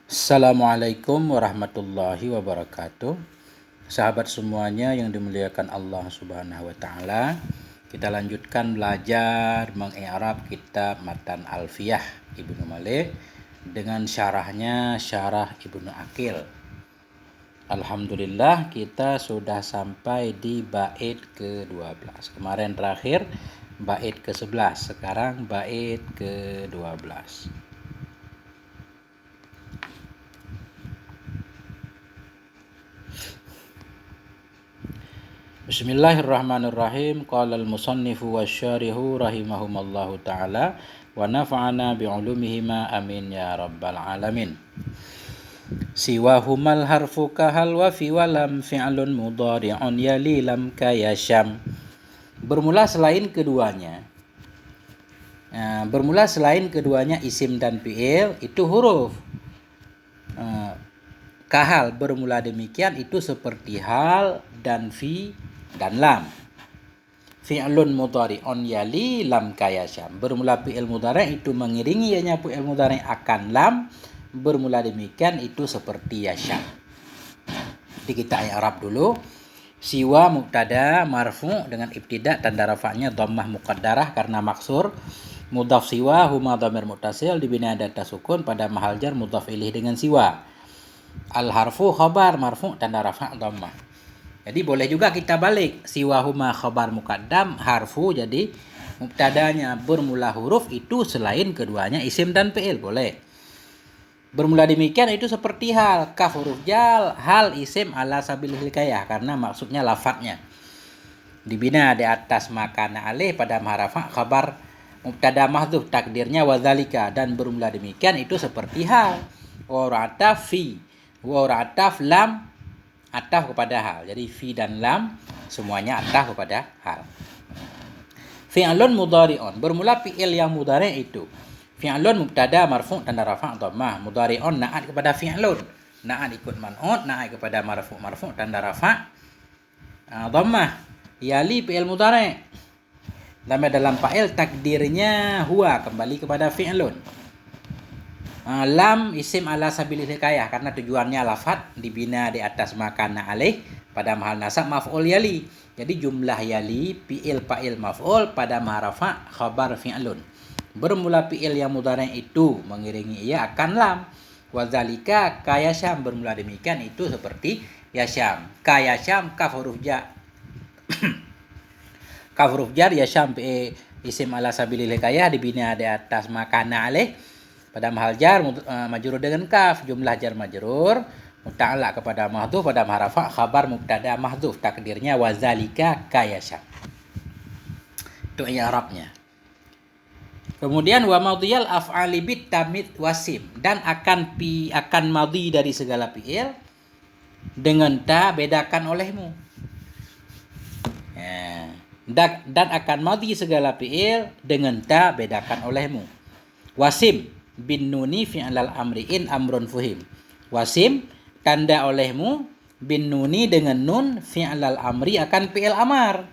Assalamualaikum warahmatullahi wabarakatuh. Sahabat semuanya yang dimuliakan Allah Subhanahu wa taala. Kita lanjutkan belajar mengi'rab kitab Matan Alfiyah Ibnu Malik dengan syarahnya Syarah Ibnu Aqil. Alhamdulillah kita sudah sampai di bait ke-12. Kemarin terakhir bait ke-11, sekarang bait ke-12. Bismillahirrahmanirrahim. Qala al-musannifu wasyarihu rahimahumallahu ta'ala wa nafa'ana bi'ulumihima amin ya rabbal alamin. Siwahumal harfu kahal wa fi walam fi'lun mudhari'un yali lam kayasham. Bermula selain keduanya isim dan fi'il itu huruf. Kahal bermula demikian itu seperti hal dan fi dan lam. Fi'lun mudhari'un yali lam kayasham. Bermula fi'il mudhari' itu mengiringi ianya fi'il mudhari' akan lam. Bermula demikian itu seperti yasham. Jadi kita i'rab dulu. Siwa mubtada marfu' dengan ibtida' tanda rafa'nya dhammah muqaddarah karena maksur. Mudhaf siwa huma dhamir muttasil dibina data sukun pada mahal jar mudhaf ilaih dengan siwa. Al harfu khabar marfu' tanda rafa' dhammah. Jadi boleh juga kita balik. Siwahuma khabar muqaddam, harfu jadi mubtadanya bermula huruf itu selain keduanya isim dan fi'il. Boleh. Bermula demikian itu seperti hal. Kaf huruf jal, hal isim ala sabilil hikayah. Karena maksudnya lafadznya. Dibina di atas makana alih pada maharafa khabar mubtada mahdhuf takdirnya wadzalika. Dan bermula demikian itu seperti hal. Wa ra'ataf fi. Wa ra'ataf lam. Ataf kepada hal. Jadi fi dan lam semuanya ataf kepada hal. Fi'lun mudhari'un. Bermula fi'il yang mudhari' itu. Fi'lun mubtada marfu' tanda rafa' dhammah. Mudhari'un na'at kepada fi'lun. Na'at ikut man'ut, na'at kepada marfu' tanda rafa' dhammah. Yali fi'il mudhari'. Dalam fa'il takdirnya huwa kembali kepada fi'lun. Lam isim ala sabilil hikayah karena tujuannya lafad dibina di atas makana alaih pada mahal nasab maf'ul yali. Jadi jumlah yali fi'il fa'il maf'ul pada maharafa khabar fi'lun. Bermula fi'il yang mudhari' itu mengiringi ia akan lam. Wadzalika kayasham bermula demikian itu seperti yasham. Kayasham kaf huruf jar. Kaf huruf jar yasham isim ala sabilil hikayah dibina di atas makana alaih pada mahal jar majrur dengan kaf, jumlah jar majrur muta'allaq kepada mahdhuf pada mahrafa khabar mubtada mahdhuf takdirnya wazalika kayasha. Itu i'rabnya. Kemudian wa madhiyal af'ali bit tamid wasim dan akan madhi dari segala fi'il dengan ta bedakan olehmu. Dan akan madhi segala fi'il dengan ta bedakan olehmu. Wasim bin nuni fi'lal amri in amrun fuhim. Wasim tanda olehmu bin nuni dengan nun fi'lal amri akan fi'il amar.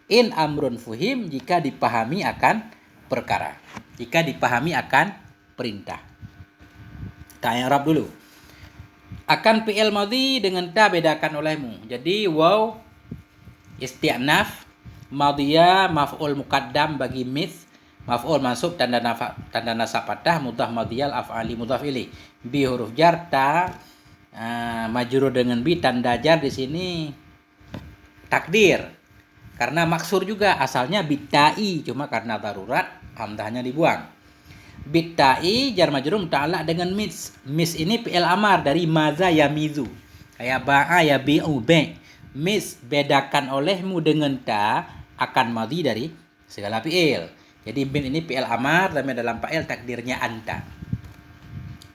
In amrun fuhim jika dipahami akan perkara. Jika dipahami akan perintah. Kita i'rab dulu. Akan fi'il madhi dengan ta bedakan olehmu. Jadi waw isti'naf madhiya maf'ul muqaddam bagi mith. Maf'ul mansub tanda nasab fathah mudhaf madhiyal af'ali mudhaf ilaih. Bi huruf jar ta majrur dengan bi tanda jar di sini takdir. Karena maksur juga asalnya bitai cuma karena darurat hamdahnya dibuang. Bitai jar majrur muta'allaq dengan mis. Mis ini fi'il amar dari maza yamizu. Kayak ba'a ya bi'u be. Mis bedakan olehmu dengan ta akan madhi dari segala fi'il. Jadi bin ini fi'il amar dan dalam fa'il takdirnya anta.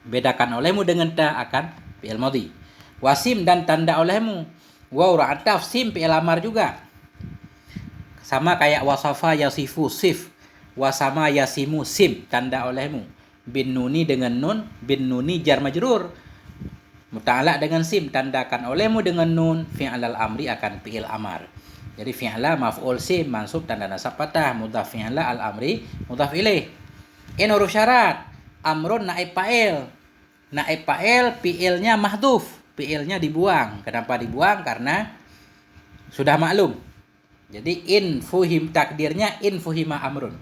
Bedakan olehmu dengan ta akan fi'il madhi. Wasim dan tanda olehmu. Waw ra'ataf sim fi'il amar juga. Sama kayak wasafa yasifu sif. Wasama yasimu sim tanda olehmu. Bin nuni dengan nun, bin nuni jar majrur. Muta'allaq dengan sim tandakan olehmu dengan nun fi'lal amri akan fi'il amar. Jadi fi'la maf'ul sim mansub tanda nasab fathah mudhaf fi'la al amri mudhaf ilaih. In huruf syarat amrun naib fa'il naib fa'il, fi'ilnya mahdhuf, fi'ilnya dibuang. Kenapa dibuang? Karena sudah maklum. Jadi in fuhim, takdirnya in fuhima amrun.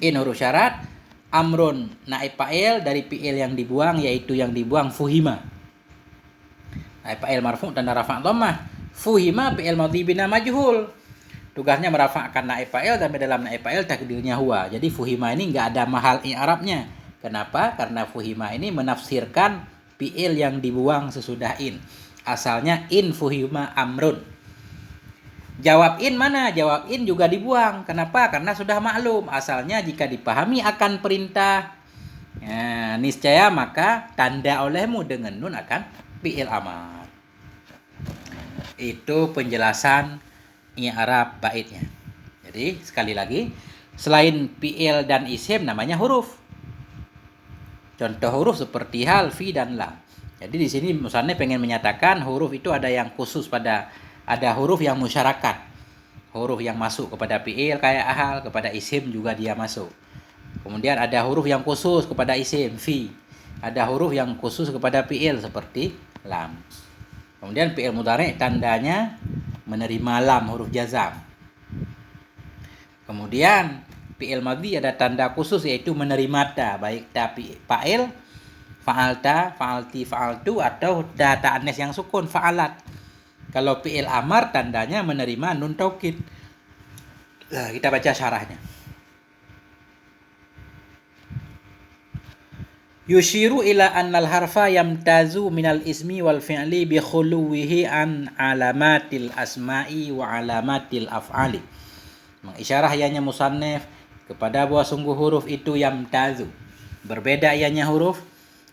In huruf syarat, amrun naib fa'il dari fi'il yang dibuang, yaitu yang dibuang fuhima. Naib fa'il marfu' tanda rafa' dhammah. Fuhima fi'il madhi bina majhul. Tugasnya merafa'kan naib fa'il, tapi dalam naib fa'il takdirnya huwa. Jadi fuhima ini enggak ada mahal i'rabnya. Kenapa? Karena fuhima ini menafsirkan fi'il yang dibuang sesudah in. Asalnya in fuhima amrun. Jawab in mana? Jawab in juga dibuang. Kenapa? Karena sudah maklum. Asalnya jika dipahami akan perintah, ya, niscaya maka tanda olehmu dengan nun akan fi'il amar. Itu penjelasan i'rab baitnya. Jadi sekali lagi, selain fi'il dan isim namanya huruf. Contoh huruf seperti hal, fi dan lam. Jadi di sini musannif pengen menyatakan huruf itu ada yang khusus ada huruf yang musyarakat. Huruf yang masuk kepada fi'il kayak hal, kepada isim juga dia masuk. Kemudian ada huruf yang khusus kepada isim, fi. Ada huruf yang khusus kepada fi'il seperti lam. Kemudian fi'il mudhari' tandanya menerima lam, huruf jazam. Kemudian fi'il madhi ada tanda khusus yaitu menerima ta, baik ta fa'il, fa'alta, fa'alti, fa'altu atau ta ta'anis yang sukun, fa'alat. Kalau fi'il amar tandanya menerima nun taukid. Nah, kita baca syarahnya. Yushiru ila annal harfa yamtazu minal ismi wal fi'li bi khuluwihi an alamatil asma'i wa alamatil af'ali. Mengisyarah ianya musannif kepada bahwa sungguh huruf itu yamtazu. Berbeda ianya huruf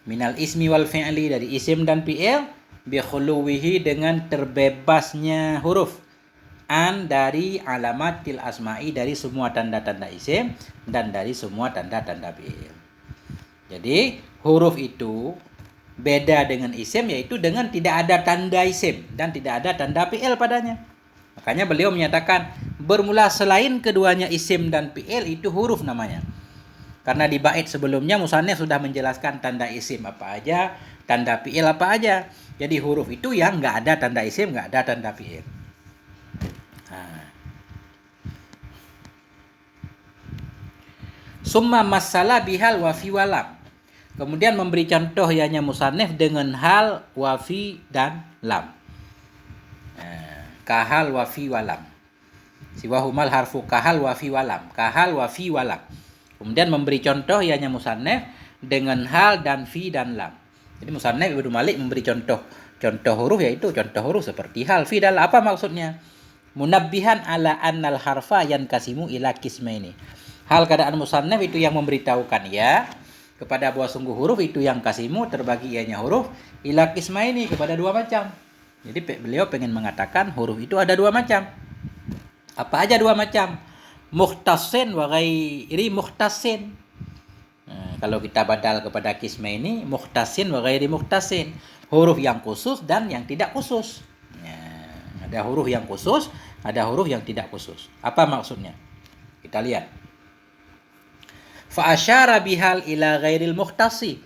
minal ismi wal fi'li dari isim dan fi'il bi khuluwihi dengan terbebasnya huruf an dari alamatil asma'i dari semua tanda-tanda isim dan dari semua tanda-tanda fi'il. Jadi huruf itu beda dengan isim yaitu dengan tidak ada tanda isim dan tidak ada tanda fi'il padanya. Makanya beliau menyatakan bermula selain keduanya isim dan fi'il itu huruf namanya. Karena di bait sebelumnya musannif sudah menjelaskan tanda isim apa aja, tanda fi'il apa aja. Jadi huruf itu yang nggak ada tanda isim, nggak ada tanda fi'il. Summa masalah bihal wafi walam. Kemudian memberi contoh ianya musannif dengan hal, wafi dan lam. Kahal, wafi, walam. Siwahumal harfu kahal, wafi, walam. Kahal, wafi, walam. Kemudian memberi contoh ianya musannif dengan hal dan fi dan lam. Jadi musannif Ibnu Malik memberi contoh huruf yaitu contoh huruf seperti hal, fi dan lam. Apa maksudnya? Munabbihan ala annal harfa yankasimu ila qismaini. Hal keadaan musannif itu yang memberitahukan ya kepada bahwa sungguh huruf itu yang kasimu terbagi ianya huruf ila qismaini kepada dua macam. Jadi beliau pengen mengatakan huruf itu ada dua macam. Apa aja dua macam? Mukhtasin wa ghairi mukhtasin. Nah, kalau kita badal kepada qismaini, mukhtasin wa ghairi mukhtasin. Huruf yang khusus dan yang tidak khusus. Nah, ada huruf yang khusus, ada huruf yang tidak khusus. Apa maksudnya? Kita lihat. Fa asyara bihal ila ghairil mukhtasi.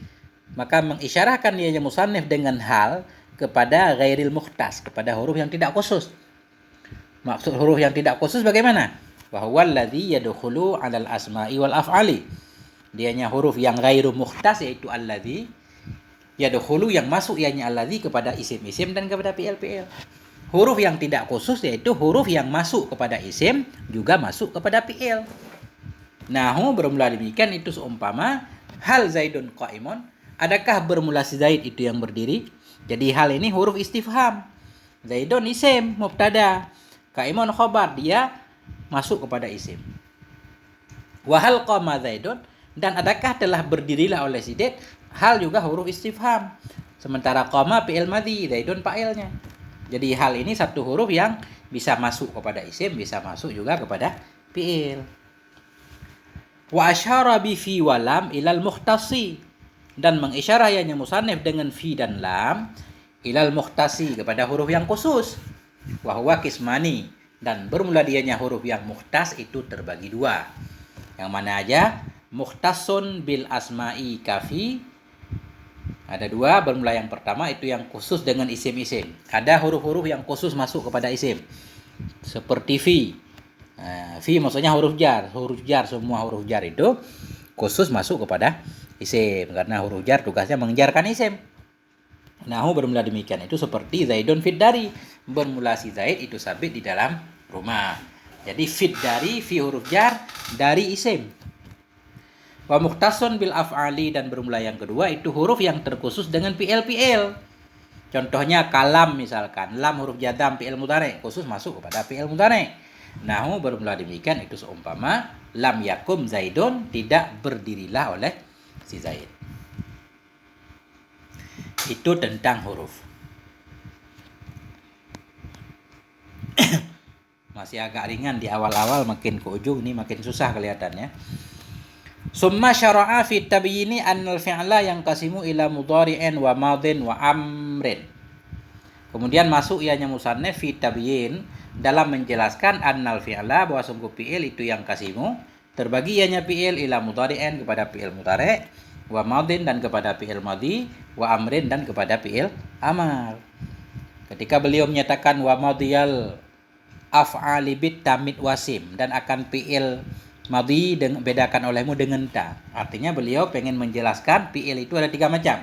Maka mengisyarahkan ianya musannif dengan hal kepada ghairil mukhtas, kepada huruf yang tidak khusus. Maksud huruf yang tidak khusus bagaimana? Wa huwal ladzi yadkhulu 'alal asma'i wal af'ali. Dianya huruf yang ghairu mukhtas yaitu alladzi yadkhulu yang masuk ianya alladzi kepada isim-isim dan kepada fi'il-fi'il. Huruf yang tidak khusus yaitu huruf yang masuk kepada isim juga masuk kepada fi'il. Nahu bermula demikian itu seumpama hal Zaidun qa'imun. Adakah bermula si Zaid itu yang berdiri? Jadi hal ini huruf istifham. Zaidun isim mubtada, qa'imun khobar, dia masuk kepada isim. Wa hal qama Zaidun, dan adakah telah berdirilah oleh si Zaid? Hal juga huruf istifham. Sementara qama fi'il madhi, Zaidun fa'ilnya. Jadi hal ini satu huruf yang bisa masuk kepada isim, bisa masuk juga kepada fi'il. Wa asyara bi fi wa lam ilal mukhtasi, dan mengisyarahnya musannif dengan fi dan lam ilal mukhtasi kepada huruf yang khusus. Wa huwa qismani, dan bermula dianya huruf yang mukhtas itu terbagi dua. Yang mana aja? Mukhtasun bil asma'i kafi, Ada dua, bermula yang pertama itu yang khusus dengan isim-isim. Ada huruf-huruf yang khusus masuk kepada isim. Seperti fi. Fi maksudnya huruf jar. Huruf jar, semua huruf jar itu khusus masuk kepada isim. Karena huruf jar tugasnya mengejarkan isim. Nahu bermula demikian itu seperti Zaidun fit dari. Bermula si Zaid itu sabit di dalam rumah. Jadi fit dari, fi huruf jar, dari isim. Wa mukhtasun bil af'ali, dan bermula yang kedua itu huruf yang terkhusus dengan fi'il. Contohnya kalam misalkan, lam huruf jazam fi'il mudhari khusus masuk kepada fi'il mudhari. Nahu bermula demikian itu seumpama lam yakum Zaidun, tidak berdirilah oleh si Zaid. Itu tentang huruf. Masih agak ringan di awal-awal, makin ke ujung ini makin susah kelihatannya. Summa syara'a fi tabyini annal fi'la yang kasimu ila mudhari'in wa madin wa amrin. Kemudian masuk ianya musannif fi tabyin dalam menjelaskan annal fi'la, bahwa sungguh fi'il itu yang kasimu terbagi ianya fi'il ila mudhari'in kepada fi'il mudhari', wa madin dan kepada fi'il madhi, wa amrin dan kepada fi'il amar. Ketika beliau menyatakan wa madhiyal af'ali bit tamid wasim, dan akan fi'il madhi bedakan olehmu dengan ta. Artinya beliau pengen menjelaskan fi'il itu ada 3 macam.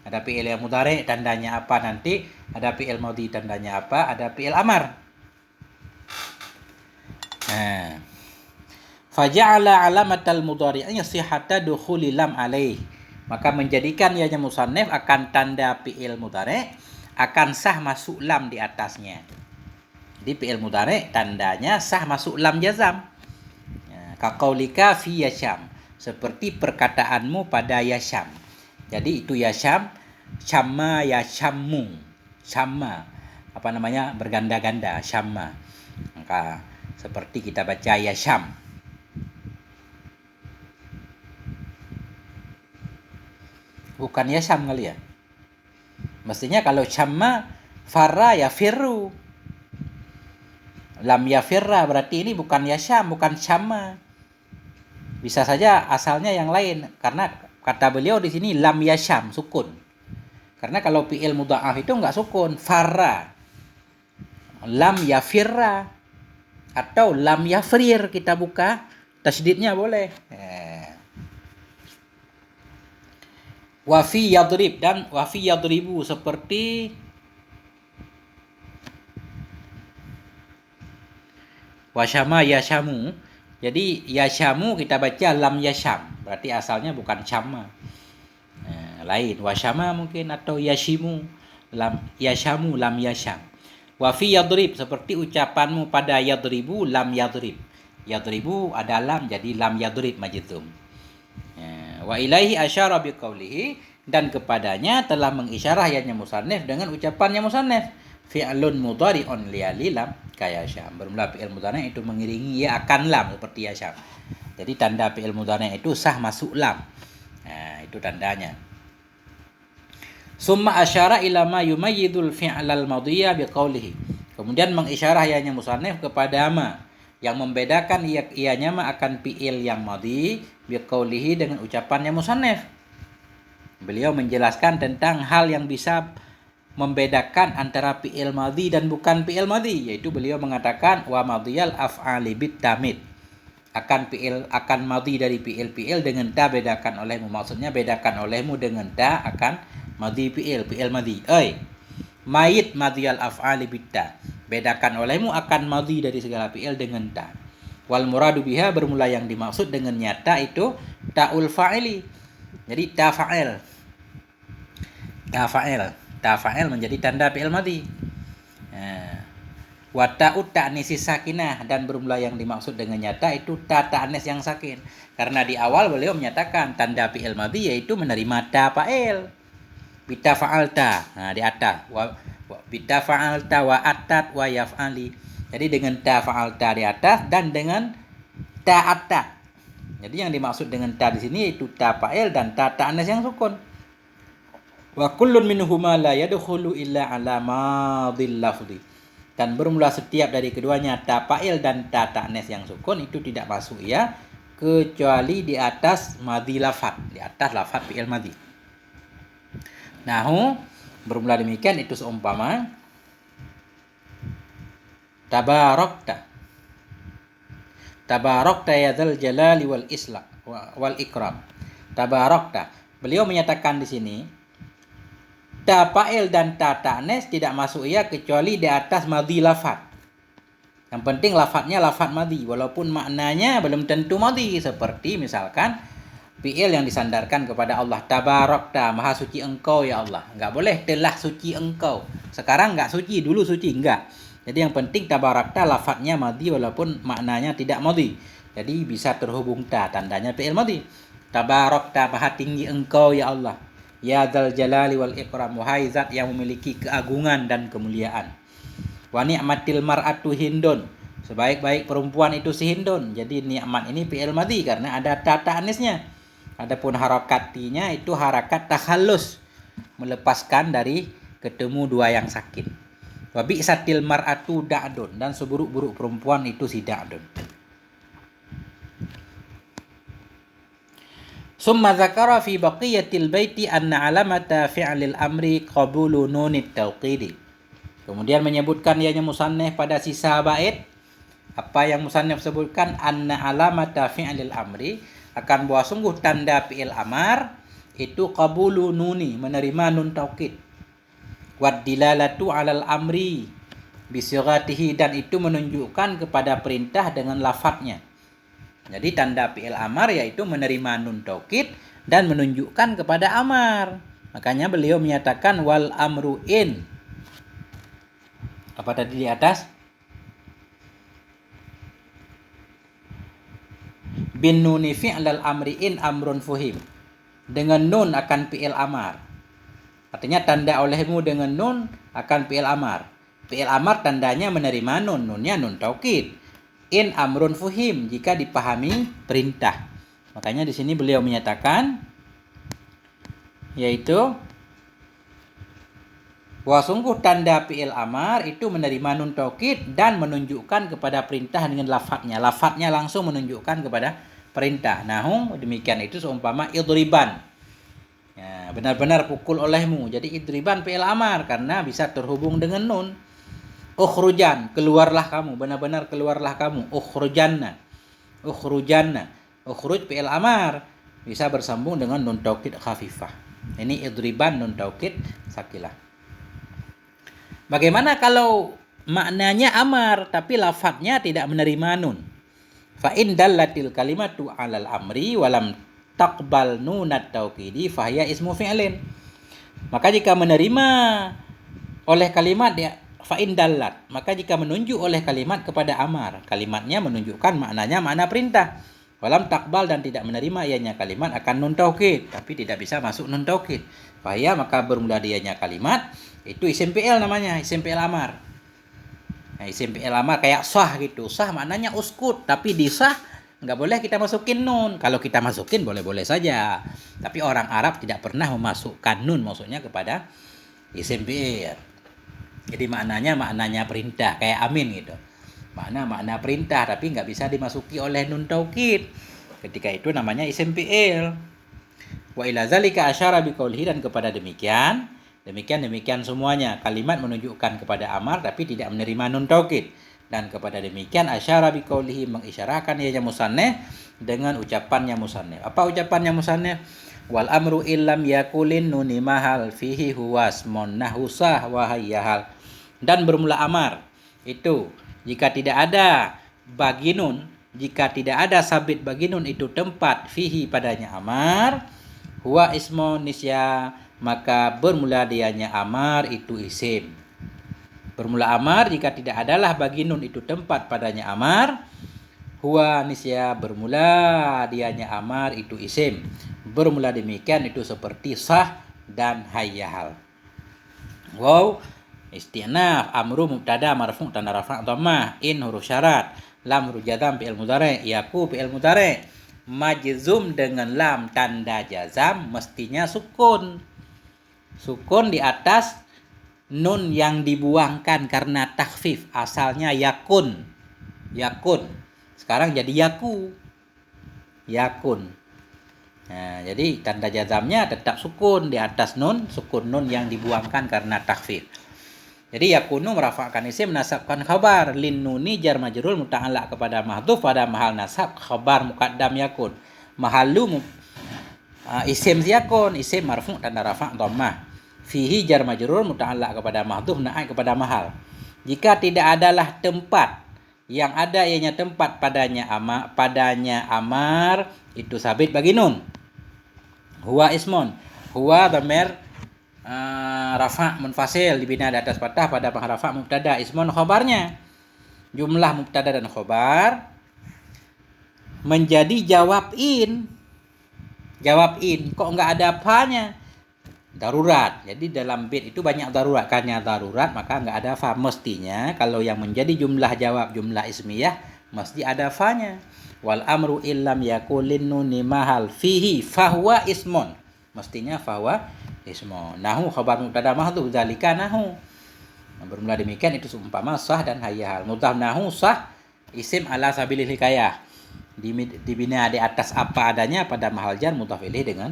Ada fi'il yang mudhari tandanya apa nanti, ada fi'il madhi tandanya apa, ada fi'il amar. Nah, faja'ala alamatal mudhari'nya sihhata dukhuli lam alaih. Maka menjadikan ianya musannif akan tanda fi'il mudhari akan sah masuk lam di atasnya. Di fi'il mudhari tandanya sah masuk lam jazam. Kaqaulika fi yasham, seperti perkataanmu pada yasham. Jadi itu yasham, syamma yashammu. Syamma apa namanya, berganda-ganda, syamma. Maka seperti kita baca yasham. Bukan yasham kali ya. Mestinya kalau syamma farra ya firru. Lam yafirra berarti ini bukan yasham, bukan syamma. Bisa saja asalnya yang lain, karena kata beliau di sini lam yasham sukun. Karena kalau fi'il mudha'af itu enggak sukun, farra. Lam yafirra atau lam yafrir, kita buka tasydidnya boleh. Wa fi yadrib dan wa fi yadribu, seperti wasyama yashamu. Jadi yashamu kita baca lam yasham, berarti asalnya bukan syama. Lain wasyama mungkin, atau yashimu lam yashamu lam yasham. Wa fi yadrib, seperti ucapanmu pada yadribu lam yadrib. Yadribu ada lam jadi lam yadrib majzum. Wa ilaihi asyara biqaulihi, dan kepadanya telah mengisyarah ianya musannif dengan ucapannya musannif fi'lun mudhari'un li lam kayasyam. Bermula fi'il mudhari' itu mengiringi ia akan lam seperti yasyam. Jadi tanda fi'il mudhari' itu sah masuk lam. Nah, itu tandanya. Summa asyara ila ma yumayyidul fi'lal madhiyya biqaulihi. Kemudian mengisyarah ianya musannif kepada ma yang membedakan ianya ma akan fi'il yang madhi biqaulihi dengan ucapannya musannif. Beliau menjelaskan tentang hal yang bisa membedakan antara fi'il madhi dan bukan fi'il madhi, yaitu beliau mengatakan wa madhiyal af'ali bit tamid, akan madhi dari fi'il dengan ta bedakan olehmu, maksudnya bedakan olehmu dengan ta akan madhi fi'il madhi. Mayit madhiyal af'ali bit ta, bedakan olehmu akan madhi dari segala fi'il dengan ta. Wal muradu biha, bermula yang dimaksud dengan nyata itu ta'ul fa'ili. Jadi ta fa'il. Ta fa'il menjadi tanda fi'il madhi. Wa ta'ut ta'nisi sakinah, dan bermula yang dimaksud dengan nyata itu ta ta'nis yang sakin. Karena di awal beliau menyatakan tanda fi'il madhi yaitu menerima ta fa'il. Bita fa'alta. Nah, di atas wa bita fa'alta wa atat wa yaf'ali. Jadi dengan ta fa'alta di atas dan dengan ta atat. Jadi yang dimaksud dengan ta di sini itu ta fa'il dan ta ta'nis yang sukun. Wa kullun minhuma la yadkhulu illa ala madhil lafzi. Dan bermula setiap dari keduanya ta fa'il dan ta ta'nis yang sukun itu tidak masuk ya kecuali di atas madhi lafaz, di atas lafaz fi'il madhi. Nahu bermula demikian itu seumpama tabarakta. Tabarakta ya dzal jalali wal ikram. Tabarakta. Beliau menyatakan di sini ta fa'il dan ta ta'nis tidak masuk ia kecuali di atas madhi lafad. Yang penting lafadnya lafad madhi walaupun maknanya belum tentu madhi, seperti misalkan fi'il yang disandarkan kepada Allah. Tabarakta, maha suci engkau ya Allah. Enggak boleh telah suci engkau. Sekarang enggak suci, dulu suci, enggak. Jadi yang penting tabarakta lafadnya madhi walaupun maknanya tidak madhi. Jadi bisa terhubung ta, tandanya fi'il madhi. Tabarakta, maha tinggi engkau ya Allah. Ya dzal jalali wal ikram, wahai zat yang memiliki keagungan dan kemuliaan. Wa ni'matil mar'atu Hindun, sebaik-baik perempuan itu si Hindun. Jadi nikmat ini fi'il madhi karena ada ta ta'nisnya. Adapun harakatinya itu harakat takhallus, melepaskan dari ketemu dua yang sakin. Wa bi'satil mar'atu Da'dun, dan seburuk-buruk perempuan itu si Da'dun. Summa dzakara fi baqiyatil baiti anna alamata fi'lil amri qabulu nunit tauqidi. Kemudian menyebutkan ianya musannif pada sisa bait apa yang musannif sebutkan, anna alamata fi'lil amri, akan bahwa sungguh tanda fi'il amar itu qabulu nuni, menerima nun taukid, wad dilalatu 'alal amri bisighatihi, dan itu menunjukkan kepada perintah dengan lafadznya. Jadi tanda fi'il amar yaitu menerima nun taukid dan menunjukkan kepada amar. Makanya beliau menyatakan wal amru in. Apa tadi di atas? Bin nuni fi'lal amri in amrun fuhim. Dengan nun akan fi'il amar. Artinya tanda olehmu dengan nun akan fi'il amar. Fi'il amar tandanya menerima nun, nunnya nun taukid. In amrun fuhim, jika dipahami perintah. Makanya di sini beliau menyatakan yaitu bahwa sungguh tanda fi'il amar itu menerima nun taukid dan menunjukkan kepada perintah dengan lafadznya. Lafadznya langsung menunjukkan kepada perintah. Nahu demikian itu seumpama idriban. Ya, benar-benar pukul olehmu. Jadi idriban fi'il amar karena bisa terhubung dengan nun. Ukhrujan, keluarlah kamu, benar-benar keluarlah kamu. Ukhrujanna. Ukhruj fi'il amar bisa bersambung dengan nun taukid khafifah. Ini idriban nun taukid sakilah. Bagaimana kalau maknanya amar tapi lafadznya tidak menerima nun? Fa in dallatil kalimatu 'alal amri walam taqbal nunat taukidi fahiya ismu fi'lin. Maka jika menerima oleh kalimat ya fa'in dallat, maka jika menunjuk oleh kalimat kepada amar, kalimatnya menunjukkan maknanya makna perintah. Walam takbal, dan tidak menerima ianya kalimat akan nun taukid, tapi tidak bisa masuk nun taukid. Fahya, maka bermula dianya kalimat itu isim fi'il namanya, isim fi'il amar. Nah, isim fi'il amar kayak sah gitu. Sah maknanya uskut, tapi di sah nggak boleh kita masukin nun. Kalau kita masukin boleh-boleh saja. Tapi orang Arab tidak pernah memasukkan nun maksudnya kepada isim fi'il. Jadi maknanya perintah, kayak amin gitu. Makna perintah tapi nggak bisa dimasuki oleh nun taukid. Ketika itu namanya isim fi'il. Wa ila zalika asyara biqaulihi, dan kepada demikian semuanya kalimat menunjukkan kepada amar tapi tidak menerima nun taukid. Dan kepada demikian asyara biqaulihi, mengisyarahkan ianya musannif dengan ucapannya musannif. Apa ucapannya musannif? Wal amru illam yakulin nuni mahal fihi huwasmun nahusah wa hayyahal. Dan bermula amar itu jika tidak ada bagi nun, jika tidak ada sabit bagi nun itu tempat fihi padanya amar, huwa ismun nisya, maka bermula dianya amar itu isim. Bermula amar jika tidak adalah bagi nun itu tempat padanya amar, huwa nisya, bermula dianya amar itu isim. Bermula demikian itu seperti sah dan hayyahal. Wow, istinaf amru mubtada marfu' tanda rafa' dhammah, in huruf syarat, lam huruf jazam fi'il mudhari', yaku fi'il mudhari', majzum dengan lam tanda jazam mestinya sukun. Sukun di atas nun yang dibuangkan karena takhfif, asalnya yakun. Sekarang jadi yakun. Nah, jadi tanda jazamnya tetap sukun di atas nun, sukun nun yang dibuangkan karena takhfif. Jadi yakunu merafa'kan isim, menasabkan khabar, lin nuni jar majrur muta'allaq kepada mahdhuf pada mahal nasab, khabar muqaddam yakun. Mahallu isim yakun, isim marfu' tanda rafa' dhammah. Fihi jar majrur muta'allaq kepada mahdhuf, naik kepada mahal. Jika tidak adalah tempat, yang ada ianya tempat padanya amar itu sabit bagi nun. Huwa ismun, huwa dhamir rafa' munfasil dibina di atas fathah pada rafa' mubtada. Ismun khabarnya, jumlah mubtada dan khabar menjadi jawab in. Kok nggak ada apanya? Darurat. Jadi dalam bait itu banyak darurat. Karena darurat maka nggak ada fa. Mestinya kalau yang menjadi jumlah jawab, jumlah ismiyah, mesti ada fa-nya. Wal amru illam yakulin nuni mahal fihi fahuwa ismun. Mestinya fahuwa ismun. Nahu khabar mubtada mahdhuf zalika nahu. Bermula demikian itu seumpama sah dan hayyahal. Mudhaf nahu sah isim ala sabilil hikayah. Dibina di atas apa adanya pada mahal jar mudhaf ilaih dengan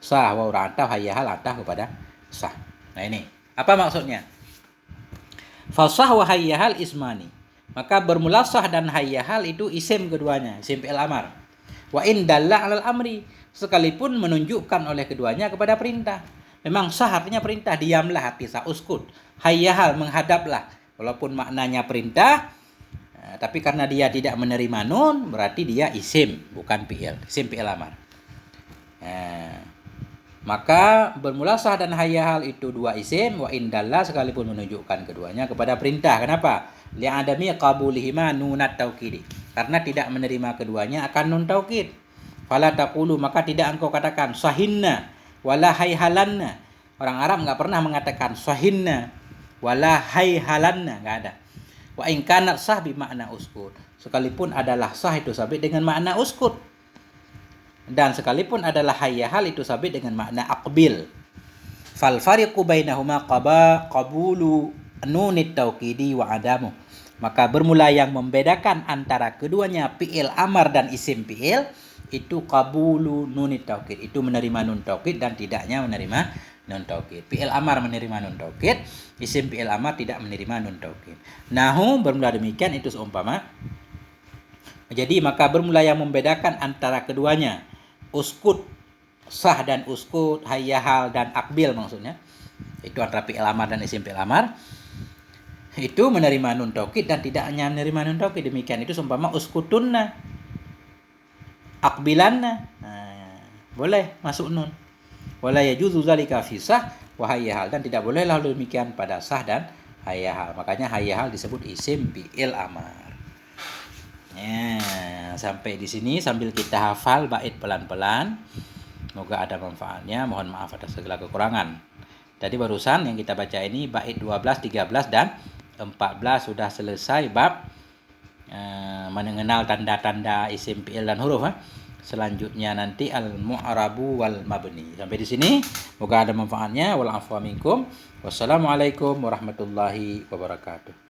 sah wa ra'atah hayyahal atah kepada sah. Nah ini apa maksudnya? Fasah wa hayyahal ismani. Maka bermula sah dan hayyahal itu isim keduanya, isim fi'il amar. Wa in dalla 'alal amri, sekalipun menunjukkan oleh keduanya kepada perintah. Memang sah artinya perintah, diamlah arti sah, uskut. Hayyahal menghadaplah, walaupun maknanya perintah, tapi karena dia tidak menerima nun, berarti dia isim, bukan fi'il, isim fi'il amar. Maka bermula sah dan hayyahal itu dua isim, wa in dalla sekalipun menunjukkan keduanya kepada perintah. Kenapa? Li'adami qabulihima nunat taukidi. Karena tidak menerima keduanya akan nun taukid. Fala taqulu, maka tidak engkau katakan sahinna wala hayhalanna. Orang Arab enggak pernah mengatakan sahinna wala hayhalanna, enggak ada. Wa in kanat sah bi makna uskut. Sekalipun adalah sah itu sabit dengan makna uskut. Dan sekalipun adalah hayyahal itu sabit dengan makna aqbil. Fal fariqu bainahuma qabulu nunit taukidi wa adamu. Maka bermula yang membedakan antara keduanya fi'il amar dan isim fi'il itu qabulu nunit taukid, itu menerima nun taukid dan tidaknya menerima nun taukid. Fi'il amar menerima nun taukid, isim fi'il amar tidak menerima nun taukid. Nahu bermula demikian itu seumpama. Jadi maka bermula yang membedakan antara keduanya uskut sah dan uskut hayyahal dan akbil maksudnya. Itu antara fi'il amar dan isim fi'il amar. Itu menerima nun taukid dan tidak hanya menerima nun taukid. Demikian itu seumpama uskutunna, akbilanna, boleh masuk nun. Wala yajuzu zalika fi sah wa hayyahal, dan tidak boleh lalu demikian pada sah dan hayyahal. Makanya hayyahal disebut isim fi'il amar. Sampai di sini sambil kita hafal bait pelan-pelan. Semoga ada manfaatnya. Mohon maaf atas segala kekurangan. Tadi barusan yang kita baca ini bait 12, 13 dan 14 sudah selesai bab mengenal tanda-tanda isim fi'il dan huruf. Selanjutnya nanti al-mu'rabu wal mabni. Sampai di sini, semoga ada manfaatnya. Wal afwa minkum. Wassalamualaikum warahmatullahi wabarakatuh.